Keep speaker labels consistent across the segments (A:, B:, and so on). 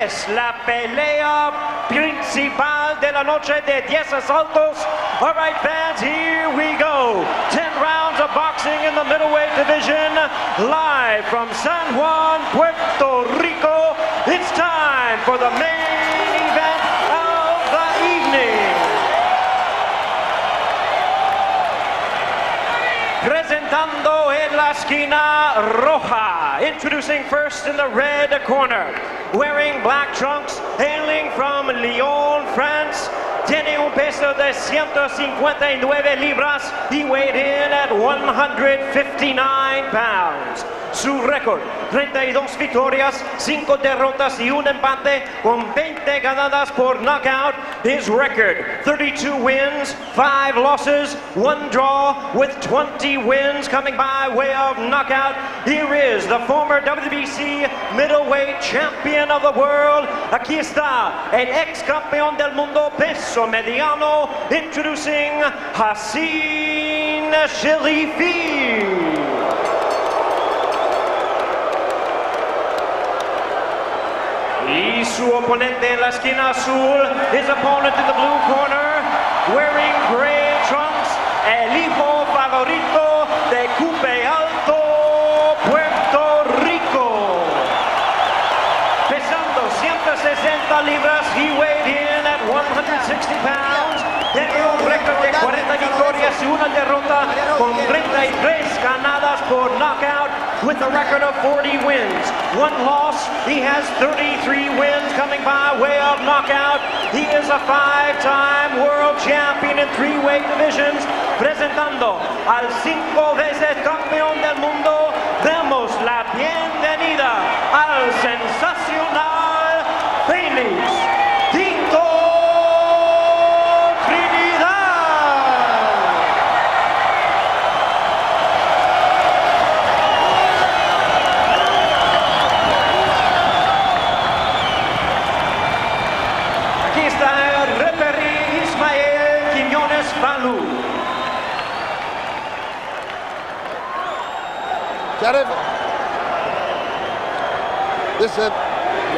A: Es la pelea principal de la noche de 10 asaltos. All right, fans, here we go. 10 rounds of boxing in the middleweight division. Live from San Juan, Puerto Rico. It's time for the main event of the evening. Presentando en la esquina roja. Introducing first in the red corner. Wearing black trunks, hailing from Lyon, France. Tiene un peso de 159 libras. He weighed in at 159 pounds. Su récord, 32 victorias, 5 derrotas y un empate con 20 ganadas por knockout. His record, 32 wins, 5 losses, 1 draw with 20 wins coming by way of knockout. Here is the former WBC middleweight champion of the world. Aquí está el ex campeón del mundo peso mediano, introducing Hassan Cherifi. Y su oponente en la esquina azul, his opponent in the blue corner, wearing gray trunks, el hijo favorito de Cupe Alto, Puerto Rico. Pesando 160 libras, he weighed in at 160 pounds. Tiene un récord de 40 victorias y una derrota con 33 ganadas por knockout with a record of 40 wins. 1 loss, he has 33 wins coming by way of knockout. He is a 5-time world champion in 3 weight divisions. Presentando al 5 veces campeón del mundo, demos la bienvenida al sensacional Félix Tito Trinidad. Aquí está el referee Ismael Quiñones Balú.
B: Sheriff, listen,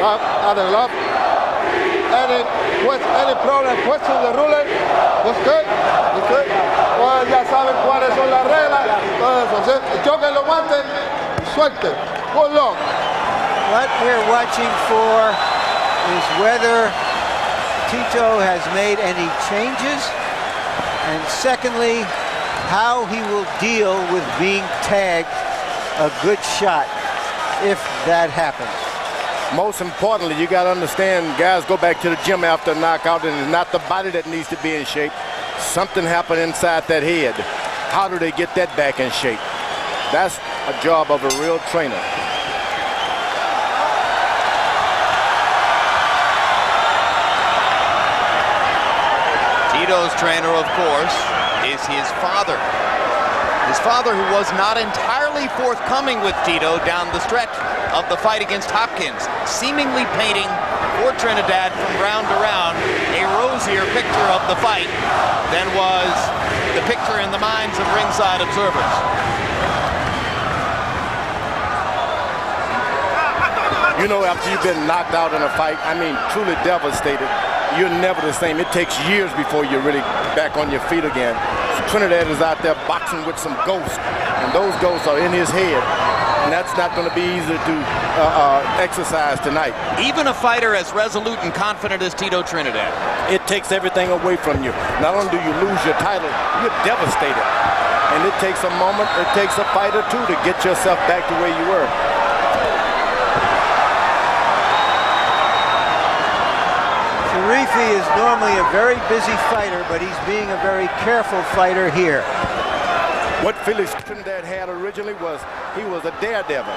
B: out of love. Any problem, question the ruling? That's good, that's good. Pues ya saben cuáles son las reglas. Todo eso, ¿sí? Choquen los guantes, suelten. Good luck.
C: What we're watching for is whether Tito has made any changes, and secondly, how he will deal with being tagged a good shot if that happens.
B: Most importantly, you got to understand, guys go back to the gym after a knockout, and it's not the body that needs to be in shape. Something happened inside that head. How do they get that back in shape? That's a job of a real trainer.
D: Tito's trainer, of course, is his father. His father, who was not entirely forthcoming with Tito down the stretch of the fight against Hopkins, seemingly painting for Trinidad from round to round a rosier picture of the fight than was the picture in the minds of ringside observers.
B: You know, after you've been knocked out in a fight, I mean, truly devastated, you're never the same. It takes years before you're really back on your feet again. So Trinidad is out there boxing with some ghosts, and those ghosts are in his head, and that's not going to be easy to exercise tonight.
D: Even a fighter as resolute and confident as Tito Trinidad.
B: It takes everything away from you. Not only do you lose your title, you're devastated. And it takes a moment, it takes a fight or two to get yourself back to where you were.
C: Cherifi is normally a very busy fighter, but he's being a very careful fighter here.
B: What Felix Trinidad had originally was, he was a daredevil.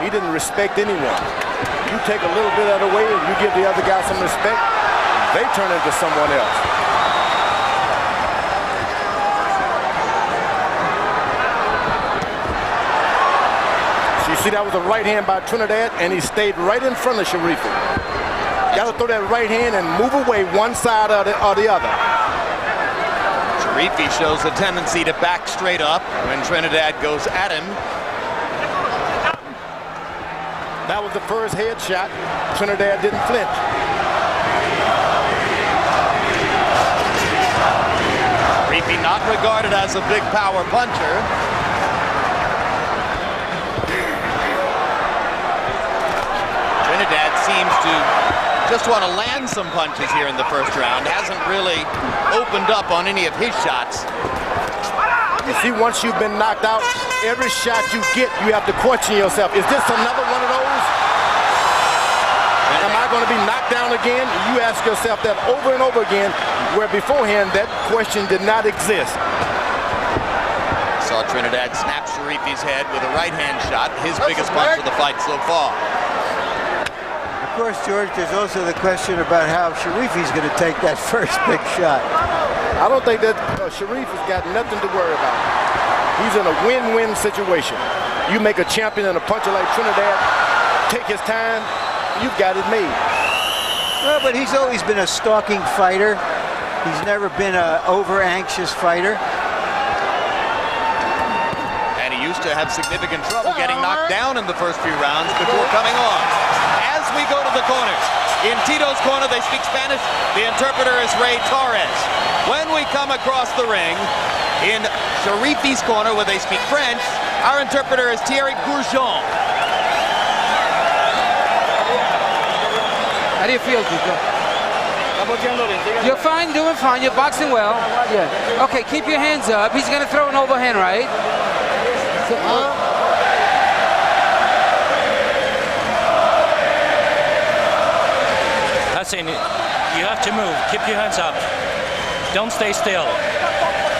B: He didn't respect anyone. You take a little bit out of the way and you give the other guy some respect, they turn into someone else. So you see that was a right hand by Trinidad, and he stayed right in front of Cherifi. Got to throw that right hand and move away one side or the other.
D: Cherifi shows a tendency to back straight up when Trinidad goes at him.
B: That That was the first headshot. Trinidad didn't flinch.
D: Cherifi not regarded as a big power puncher. Trinidad seems to just want to land some punches here in the first round. Hasn't really opened up on any of his shots.
B: You see, once you've been knocked out, every shot you get, you have to question yourself. Is this another one of those? Am I going to be knocked down again? You ask yourself that over and over again, where beforehand that question did not exist.
D: Saw Trinidad snap Cherifi's head with a right-hand shot, his biggest punch of the fight so far.
C: Of course, George, there's also the question about how Cherifi's going to take that first big shot.
B: I don't think that Cherifi has got nothing to worry about. He's in a win-win situation. You make a champion and a puncher like Trinidad take his time, you've got it made.
C: Well, but he's always been a stalking fighter. He's never been an over-anxious fighter.
D: And he used to have significant trouble getting knocked down in the first few rounds before coming on. As we go to the corners, in Tito's corner they speak Spanish. The interpreter is Ray Torres. When we come across the ring, in Cherifi's corner where they speak French, our interpreter is Thierry Gourjon.
E: How do you feel, Tito? You're fine, doing fine. You're boxing well. Yeah. Okay, keep your hands up. He's going to throw an overhand, right?
F: Hassan, you have to move. Keep your hands up. Don't stay still.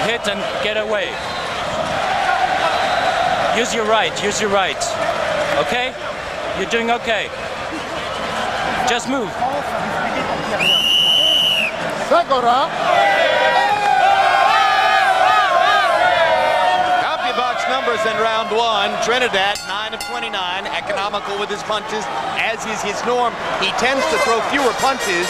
F: Hit and get away. Use your right. Use your right. Okay? You're doing okay. Just move.
D: CompuBox numbers in round one. Trinidad, 9 of 29, economical with his punches, as is his norm. He tends to throw fewer punches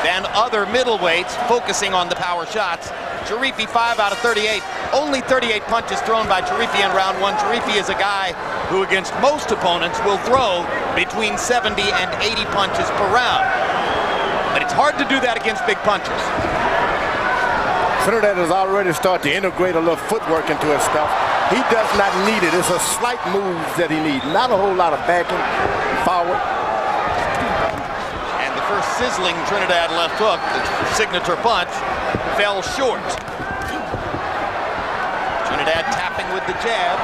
D: than other middleweights, focusing on the power shots. Cherifi, 5 out of 38. Only 38 punches thrown by Cherifi in round one. Cherifi is a guy who, against most opponents, will throw between 70 and 80 punches per round. But it's hard to do that against big punchers.
B: Trinidad has already started to integrate a little footwork into his stuff. He does not need it. It's a slight move that he needs. Not a whole lot of backing forward.
D: And the first sizzling Trinidad left hook, the signature punch, fell short. Trinidad tapping with the jab.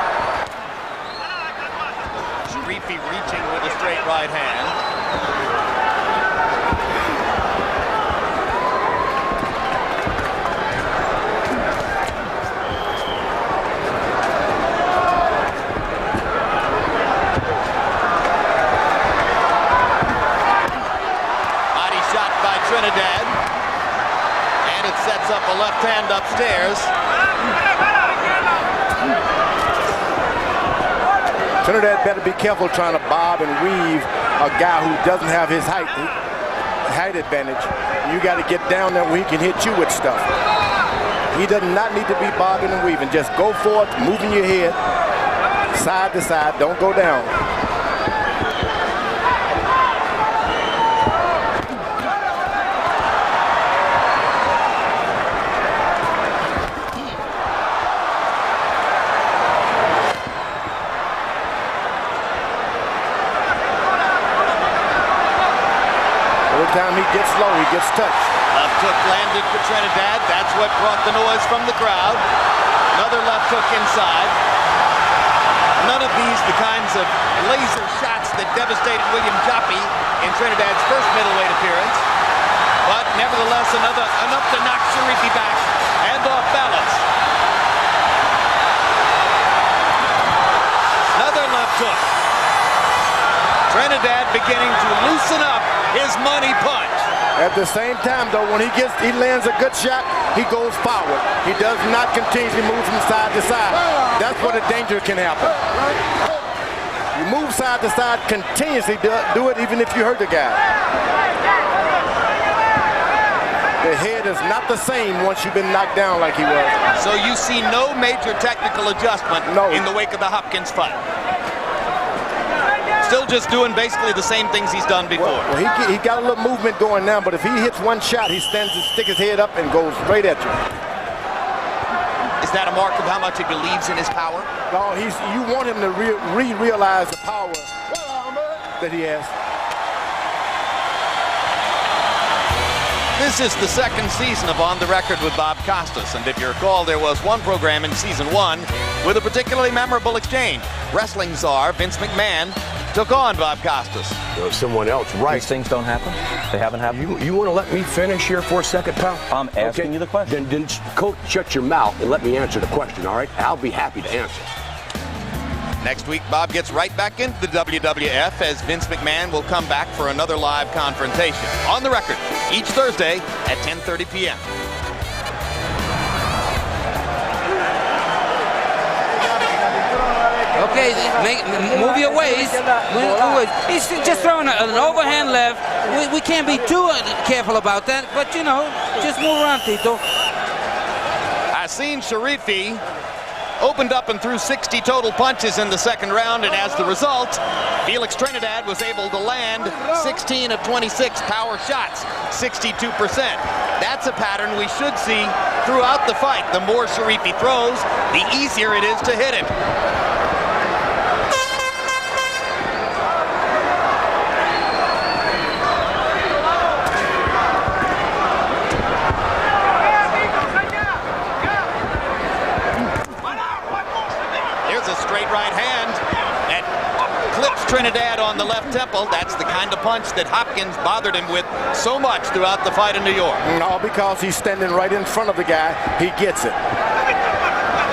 D: Cherifi reaching with a straight right hand. Trinidad, and it sets up a left hand upstairs.
B: Trinidad better be careful trying to bob and weave a guy who doesn't have his height advantage. You got to get down there where he can hit you with stuff. He does not need to be bobbing and weaving. Just go for it, moving your head side to side. Don't go down. Time he gets low, he gets touched.
D: Left hook landed for Trinidad. That's what brought the noise from the crowd. Another left hook inside. None of these the kinds of laser shots that devastated William Jaffe in Trinidad's first middleweight appearance. But nevertheless, enough to knock Cherifi back and off balance. Another left hook. Trinidad beginning to loosen up his money punch.
B: At the same time, though, when he lands a good shot, he goes forward. He does not continuously move from side to side. That's where the danger can happen. You move side to side continuously, do it even if you hurt the guy. The head is not the same once you've been knocked down like he was.
D: So you see no major technical adjustment in the wake of the Hopkins fight. still just doing basically the same things he's done before.
B: Well, he got a little movement going now, but if he hits one shot, he stands to stick his head up and goes straight at you.
D: Is that a mark of how much he believes in his power?
B: No, you want him to realize the power that he has.
D: This is the second season of On the Record with Bob Costas, and if you recall, there was one program in season 1 with a particularly memorable exchange. Wrestling czar Vince McMahon took on Bob Costas.
G: Someone else, right?
H: These things don't happen? They haven't happened?
G: You want to let me finish here for a second, pal?
H: I'm asking you the question.
G: Then Coach, shut your mouth and let me answer the question, all right? I'll be happy to answer.
D: Next week, Bob gets right back into the WWF as Vince McMahon will come back for another live confrontation. On the Record, each Thursday at 10:30 p.m.
E: Okay, move your ways. He's just throwing an overhand left. We can't be too careful about that, but you know, just move around, Tito.
D: Hassan Cherifi opened up and threw 60 total punches in the second round, and as the result, Felix Trinidad was able to land 16 of 26 power shots, 62%. That's a pattern we should see throughout the fight. The more Cherifi throws, the easier it is to hit him. Trinidad on the left temple. That's the kind of punch that Hopkins bothered him with so much throughout the fight in New York.
B: No, because he's standing right in front of the guy, he gets it.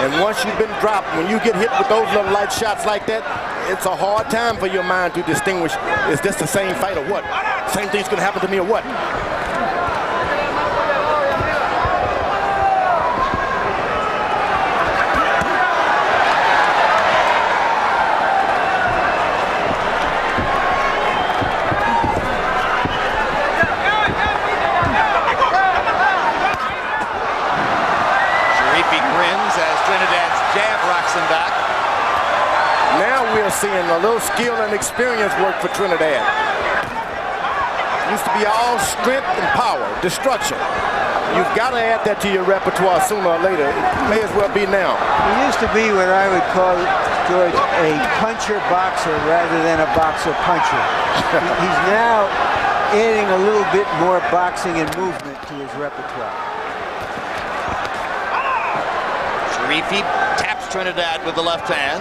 B: And once you've been dropped, when you get hit with those little light shots like that, it's a hard time for your mind to distinguish, is this the same fight or what? Same thing's gonna happen to me or what? Seeing a little skill and experience work for Trinidad. Used to be all strength and power, destruction. You've got to add that to your repertoire sooner or later. It may as well be now.
C: He used to be what I would call, George, a puncher-boxer rather than a boxer-puncher. He's now adding a little bit more boxing and movement to his repertoire.
D: Cherifi taps Trinidad with the left hand.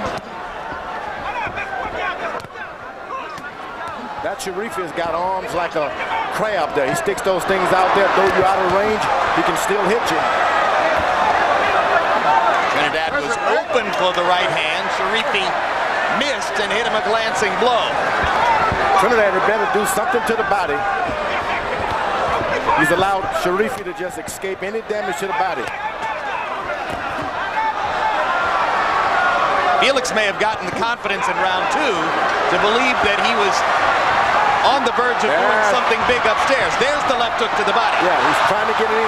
B: That Cherifi has got arms like a crab there. He sticks those things out there, throw you out of range, he can still hit you.
D: Trinidad was open for the right hand. Cherifi missed and hit him a glancing blow.
B: Trinidad had better do something to the body. He's allowed Cherifi to just escape any damage to the body.
D: Felix may have gotten the confidence in round 2 to believe that he was on the verge of doing something big upstairs. There's the left hook to the body.
B: Yeah, he's trying to get it in.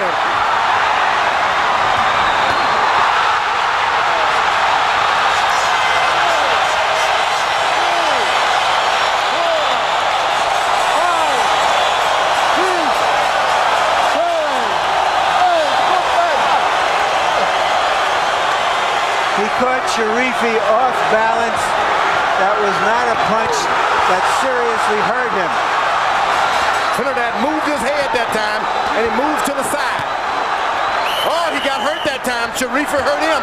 C: He caught Cherifi off balance. That was not a punch that seriously hurt him.
B: Trinidad moved his head that time, and he moved to the side. Oh, he got hurt that time. Cherifi hurt him.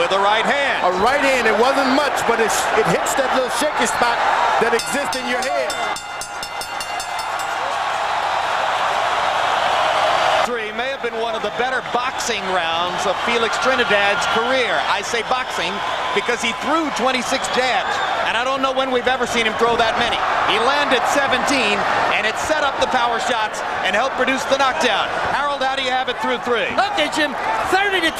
D: With a right hand.
B: A right hand. It wasn't much, but it hits that little shaky spot that exists in your head.
D: May have been one of the better boxing rounds of Felix Trinidad's career. I say boxing because he threw 26 jabs, and I don't know when we've ever seen him throw that many. He landed 17, and it set up the power shots and helped produce the knockdown. Harold, how do you have it through 3?
I: Okay, Jim, 30-26,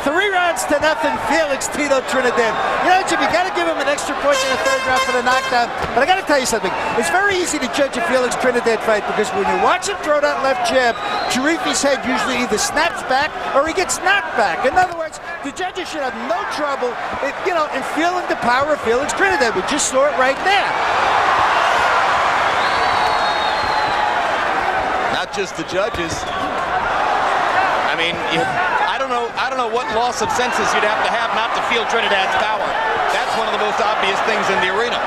I: 3 rounds to nothing, Felix Tito Trinidad. You know, Jim, you got to give him an extra point in the 3rd round for the knockdown, but I got to tell you something. It's very easy to judge a Felix Trinidad fight because when you watch him throw that left jab, Cherifi's head usually either snaps back or he gets knocked back. In other words, the judges should have no trouble, in feeling the power of Felix Trinidad. We just saw it right there.
D: Not just the judges. I mean, I don't know what loss of senses you'd have not to feel Trinidad's power. That's one of the most obvious things in the arena.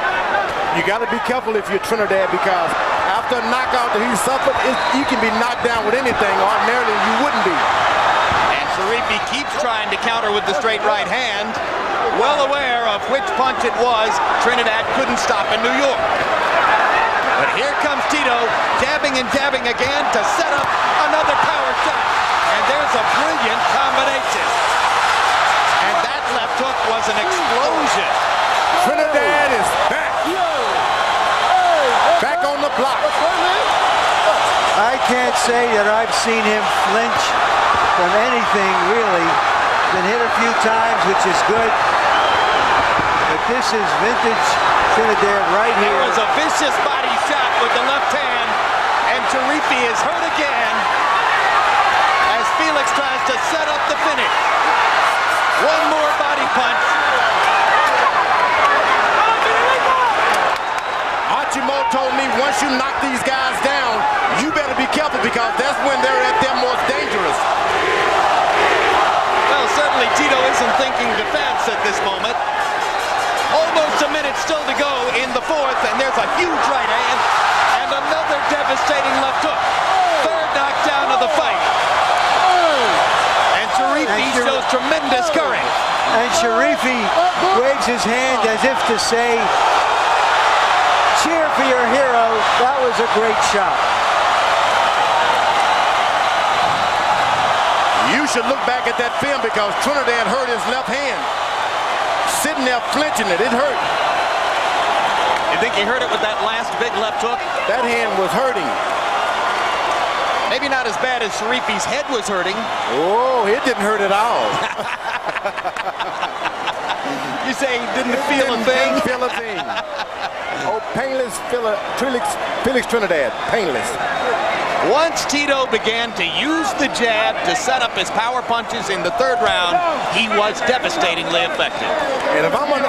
B: You got to be careful if you're Trinidad, because after a knockout that he suffered, you can be knocked down with anything. Ordinarily, you wouldn't be.
D: And cherifi keeps trying to counter with the straight right hand, well aware of which punch it was Trinidad couldn't stop in New York. But here comes Tito, jabbing and jabbing again to set up another power shot. And there's a brilliant combination. And that left hook was an explosion.
B: Trinidad is back. Back on the block.
C: I can't say that I've seen him flinch from anything, really. Been hit a few times, which is good. But this is vintage Trinidad right here.
D: There was a vicious body shot with the left hand, and cherifi is hurt again as Felix tries to set up the finish. One more body punch.
B: Archimo told me once you knock these guys down, you better be careful, because that's when they're at their most dangerous.
D: Well, certainly Tito isn't thinking defense at this moment. Almost a minute still to go in the fourth, and there's a huge right hand and another devastating left hook. Third knockdown of the fight. And cherifi shows tremendous courage.
C: And cherifi waves his hand as if to say, cheer for your hero, that was a great shot.
B: You should look back at that film, because Trinidad hurt his left hand. Sitting there flinching it hurt.
D: You think he hurt it with that last big left hook?
B: That hand was hurting.
D: Maybe not as bad as cherifi's head was hurting.
B: Oh, it didn't hurt at all.
D: You say he didn't feel a thing?
B: Didn't feel a thing. Oh, painless Felix Trinidad, painless.
D: Once Tito began to use the jab to set up his power punches in the third round, he was devastatingly effective.
B: And if I'm an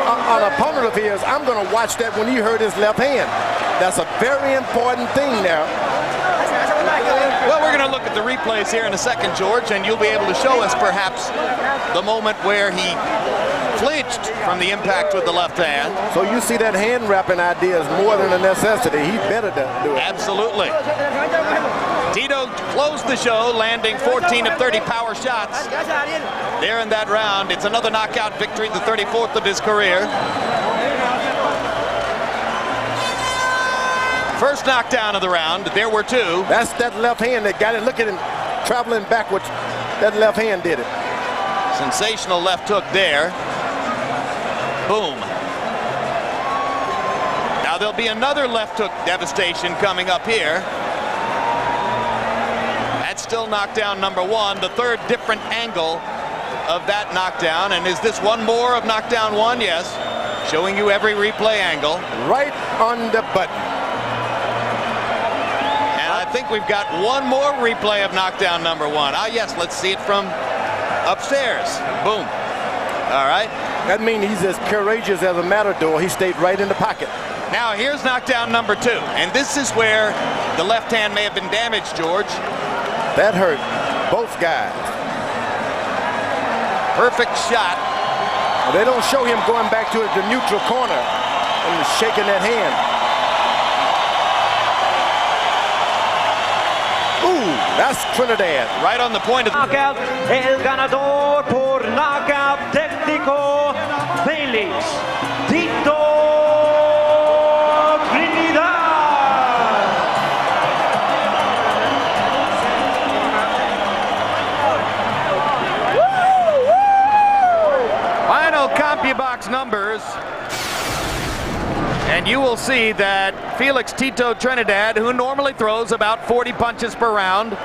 B: opponent of his, I'm going to watch that when he hurt his left hand. That's a very important thing now.
D: Well, we're going to look at the replays here in a second, George, and you'll be able to show us perhaps the moment where he flinched from the impact with the left hand.
B: So you see that hand wrapping idea is more than a necessity. He better do it.
D: Absolutely. Tito closed the show, landing 14 of 30 power shots. There in that round, it's another knockout victory, the 34th of his career. First knockdown of the round, there were two.
B: That's that left hand that got it. Look at him traveling backwards. That left hand did it.
D: Sensational left hook there. Boom. Now there'll be another left hook devastation coming up here. That's still knockdown number one, the third different angle of that knockdown. And is this one more of knockdown one? Yes. Showing you every replay angle.
B: Right on the button.
D: And I think we've got one more replay of knockdown number one. Ah, yes, let's see it from upstairs. Boom. All right.
B: That means he's as courageous as a matador. He stayed right in the pocket.
D: Now here's knockdown number two. And this is where the left hand may have been damaged, George.
B: That hurt both guys.
D: Perfect shot.
B: Well, they don't show him going back to the neutral corner and shaking that hand. Ooh, that's Trinidad.
D: Right on the point of the
A: knockout. El ganador por knockout técnico, Felix Tito Trinidad.
D: Final CompuBox numbers. And you will see that Felix Tito Trinidad, who normally throws about 40 punches per round,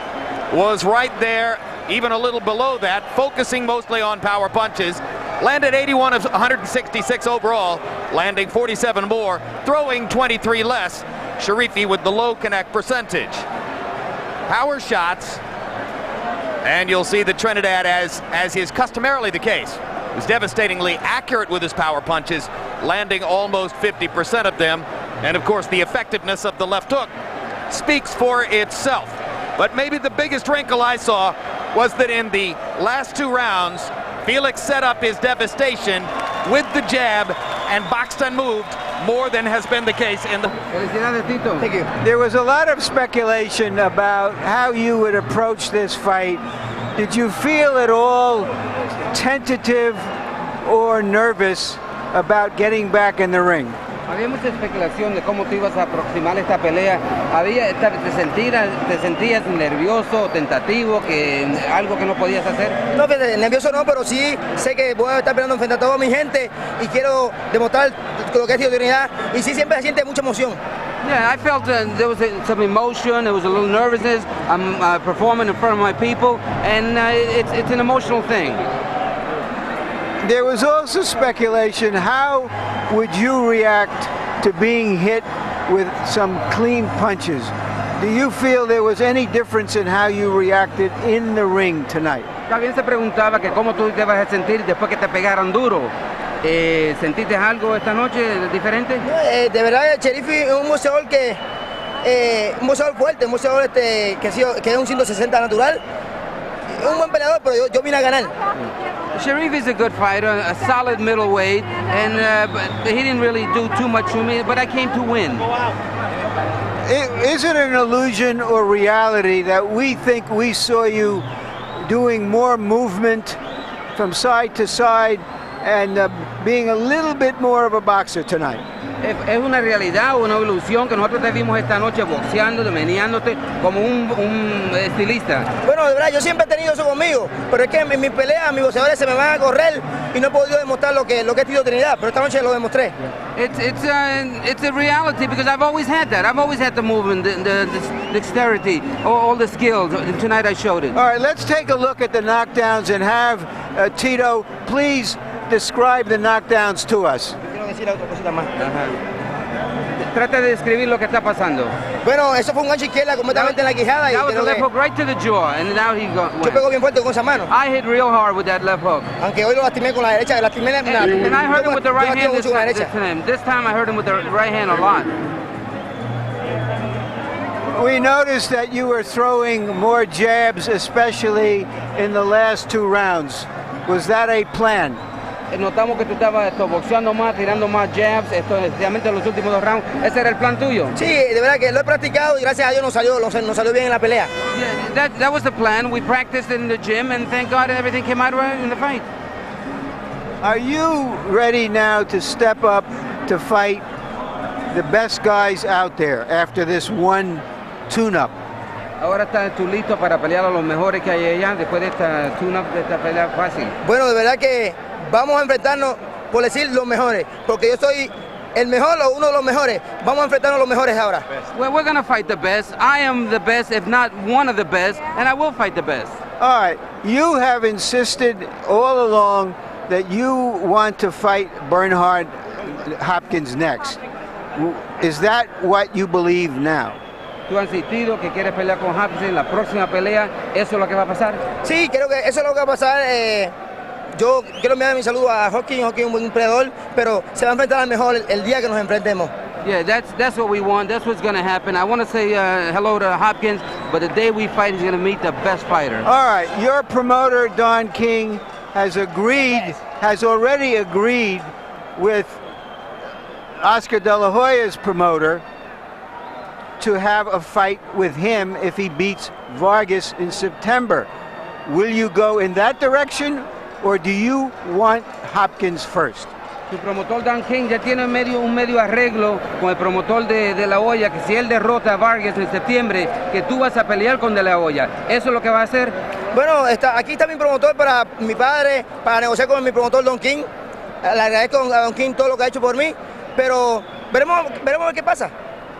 D: was right there, even a little below that, focusing mostly on power punches. Landed 81 of 166 overall, landing 47 more, throwing 23 less. Cherifi with the low connect percentage. Power shots, And you'll see that Trinidad, as is customarily the case, was devastatingly accurate with his power punches, landing almost 50% of them. And of course, the effectiveness of the left hook speaks for itself. But maybe the biggest wrinkle I saw was that in the last 2 rounds, Felix set up his devastation with the jab and boxed and moved more than has been the case in the...
C: Thank you. There was a lot of speculation about how you would approach this fight. Did you feel at all tentative or nervous about getting back in the ring?
E: Había mucha especulación de cómo tú ibas a aproximar esta pelea. ¿Te sentías nervioso, tentativo, que algo que no podías hacer?
J: No, nervioso no, pero sí sé que voy a estar peleando frente a toda mi gente y quiero demostrar lo que es Trinidad. Y sí, siempre se siente mucha emoción.
E: Yeah, I felt there was some emotion, there was a little nervousness. I'm performing in front of my people, and it's an emotional thing.
C: There was also speculation, how would you react to being hit with some clean punches? Do you feel there was any difference in how you reacted in the ring tonight?
E: También se preguntaba que cómo tú te vas a sentir después que te pegaran duro. ¿Sentiste algo esta noche diferente?
J: De verdad, el cherifi es un boxeador un boxeador fuerte, un boxeador que es un 160 natural. Es un buen peleador, pero yo vine a ganar.
E: Cherifi is a good fighter, a solid middleweight, and he didn't really do too much to me, but I came to win.
C: Is it an illusion or reality that we think we saw you doing more movement from side to side and being a little bit more of a boxer tonight?
E: Es una realidad o una ilusión que nosotros te vimos esta noche boxeando, meneándote como un estilista.
J: Bueno, de verdad, yo siempre he tenido eso conmigo, pero es que en mis peleas mis boxeadores se me van a correr y no he podido demostrar lo que he tenido Trinidad, pero esta noche lo demostré.
E: It's a reality because I've always had that. I've always had the movement, the dexterity, all the skills. Tonight I showed it.
C: All right, let's take a look at the knockdowns and have Tito please describe the knockdowns to us.
E: Trata de describir lo que está pasando.
J: Bueno, eso fue un gancho izquierda completamente en la quijada.
E: That was a left hook right to the jaw, and now he got.
J: Yo pego bien fuerte con esa mano.
E: I hit real hard with that left hook.
J: Aunque hoy lo lastimé con la derecha,
E: And I heard him with the right hand this time. I heard him with the right hand a lot.
C: We noticed that you were throwing more jabs, especially in the last 2 rounds. Was that a plan?
E: Notamos que tú estabas boxeando más, tirando más jabs, especialmente en los últimos 2 rounds. ¿Ese era el plan tuyo?
J: Sí, de verdad que lo he practicado y gracias a Dios nos salió bien en la pelea.
E: Yeah, that was the plan. We practiced in the gym and thank God everything came out right in the fight.
C: Are you ready now to step up to fight the best guys out there after this one tune-up?
E: Ahora estás tú listo para pelear a los mejores que hay allá después de esta tune-up, de esta pelea fácil.
J: Bueno, de verdad que vamos a enfrentarnos, por decir, los mejores, porque yo soy el mejor o uno de los mejores. Vamos a enfrentarnos a los mejores ahora.
E: Well, we're going to fight the best. I am the best, if not one of the best, and I will fight the best.
C: All right, you have insisted all along that you want to fight Bernhard Hopkins next. Is that what you believe now?
E: Tú has insistido que quieres pelear con Hopkins en la próxima pelea. ¿Eso es lo que va a pasar?
J: Sí, creo que eso es lo que va a pasar. Yo quiero enviar mi saludo a Hopkins. Hopkins es un buen peleador, pero se va a enfrentar al mejor el día que nos enfrentemos.
E: Yeah, that's what we want. That's what's going to happen. I want to say hello to Hopkins, but the day we fight, he's going to meet the best fighter.
C: All right, your promoter, Don King, has already agreed with Oscar De La Hoya's promoter to have a fight with him if he beats Vargas in September. Will you go in that direction, or do you want Hopkins first?
E: Tu promotor Dan King ya tiene un medio arreglo con el promotor de La Hoya, que si él derrota a Vargas en septiembre, que tú vas a pelear con De La Hoya. ¿Eso es lo que va a hacer?
J: Bueno, aquí está mi promotor para mi padre, para negociar con mi promotor Don King. Le agradezco a Don King todo lo que ha hecho por mí, pero veremos a ver qué pasa.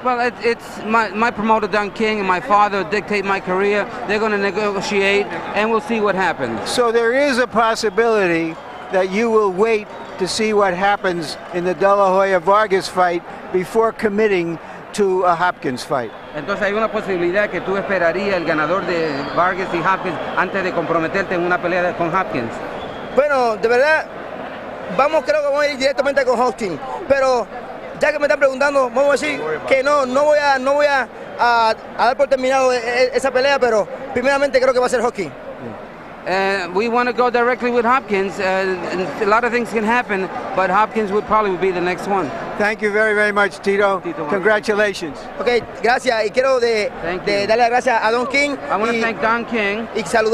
E: Well, it's my promoter, Don King, and my father dictate my career. They're going to negotiate, and we'll see what happens.
C: So there is a possibility that you will wait to see what happens in the De La Hoya-Vargas fight before committing to a Hopkins fight?
E: Entonces hay una posibilidad que tú esperarías el ganador de Vargas y Hopkins antes de comprometerte en una pelea con Hopkins.
J: Bueno, de verdad, creo que vamos a ir directamente con Hopkins, pero ya que me están preguntando, vamos a decir que no voy a dar por terminado esa pelea, pero primeramente creo que va a ser Hopkins.
E: We want to go directly with Hopkins. And a lot of things can happen, but Hopkins would probably be the next one.
C: Thank you very, very much, Tito. Congratulations.
J: Ok, gracias. Y quiero darle las gracias a Don King.
E: I want to thank Don King.
J: Y quiero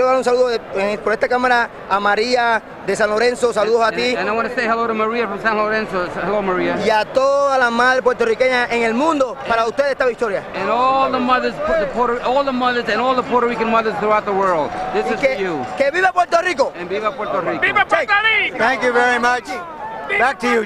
J: dar un saludo por esta cámara a María de San Lorenzo. Saludos a ti.
E: And I want to say hello to Maria from San Lorenzo. Hello, Maria.
J: Y a todas las madres puertorriqueñas en el mundo, para ustedes esta victoria.
E: And all the mothers, and all the Puerto Rican mothers throughout the world. This is for you.
J: ¡Que viva Puerto Rico!
E: And viva Puerto Rico.
A: ¡Viva Puerto Rico!
C: Thank you very much. Back to you.